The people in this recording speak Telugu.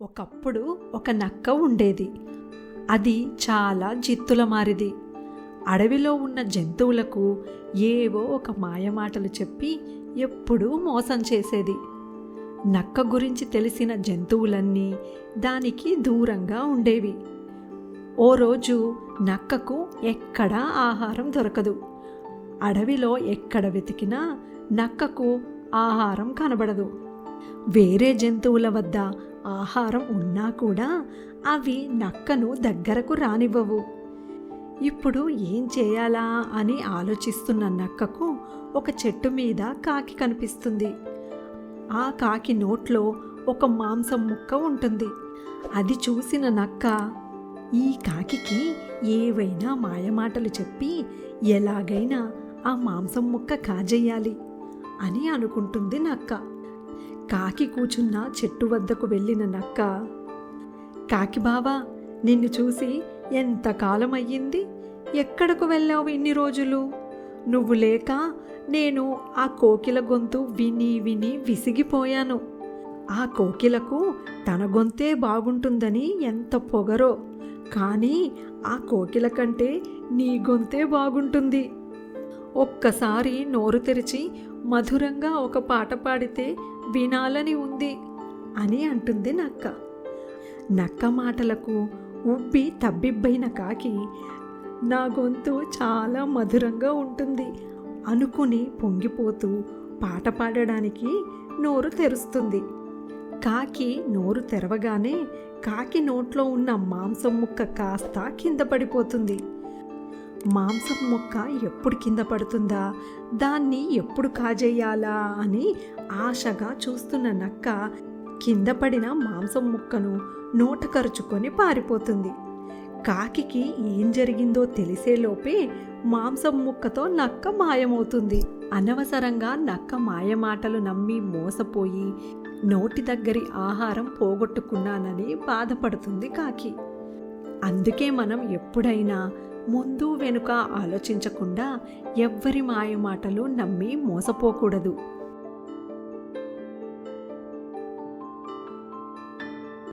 ఒకప్పుడు ఒక నక్క ఉండేది. అది చాలా జిత్తుల మారిది. అడవిలో ఉన్న జంతువులకు ఏవో ఒక మాయమాటలు చెప్పి ఎప్పుడూ మోసం చేసేది. నక్క గురించి తెలిసిన జంతువులన్నీ దానికి దూరంగా ఉండేవి. ఓ రోజు నక్కకు ఎక్కడా ఆహారం దొరకదు. అడవిలో ఎక్కడ వెతికినా నక్కకు ఆహారం కనబడదు. వేరే జంతువుల వద్ద ఆహారం ఉన్నా కూడా అవి నక్కను దగ్గరకు రానివ్వవు. ఇప్పుడు ఏం చేయాలా అని ఆలోచిస్తున్న నక్కకు ఒక చెట్టు మీద కాకి కనిపిస్తుంది. ఆ కాకి నోట్లో ఒక మాంసం ముక్క ఉంటుంది. అది చూసిన నక్క ఈ కాకికి ఏవైనా మాయమాటలు చెప్పి ఎలాగైనా ఆ మాంసం ముక్క కాజేయాలి అని అనుకుంటుంది నక్క. కాకి కూచున్న చెట్టు వద్దకు వెళ్ళిన నక్క, కాకి బావా, నిన్ను చూసి ఎంతకాలం అయ్యింది? ఎక్కడకు వెళ్ళావు ఇన్ని రోజులు? నువ్వు లేక నేను ఆ కోకిల గొంతు విని విని విసిగిపోయాను. ఆ కోకిలకు తన గొంతే బాగుంటుందని ఎంత పొగరో, కానీ ఆ కోకిల కంటే నీ గొంతే బాగుంటుంది. ఒక్కసారి నోరు తెరిచి మధురంగా ఒక పాట పాడితే వినాలని ఉంది అని అంటుంది నక్క. నక్క మాటలకు ఉబ్బి తబ్బిబ్బైన కాకి, నా గొంతు చాలా మధురంగా ఉంటుంది అనుకుని పొంగిపోతూ పాట పాడడానికి నోరు తెరుస్తుంది. కాకి నోరు తెరవగానే కాకి నోట్లో ఉన్న మాంసం ముక్క కాస్త కింద పడిపోతుంది. మాంసం ముక్క ఎప్పుడు కింద పడుతుందా, దాన్ని ఎప్పుడు కాజేయాలా అని ఆశగా చూస్తున్న నక్క కింద పడిన మాంసం ముక్కను నోట కరుచుకొని పారిపోతుంది. కాకికి ఏం జరిగిందో తెలిసేలోపే మాంసం ముక్కతో నక్క మాయమవుతుంది. అనవసరంగా నక్క మాయమాటలు నమ్మి మోసపోయి నోటి దగ్గరి ఆహారం పోగొట్టుకున్నానని బాధపడుతుంది కాకి. అందుకే మనం ఎప్పుడైనా ముందు వెనుక ఆలోచించకుండా ఎవ్వరి మాయమాటలు నమ్మి మోసపోకూడదు.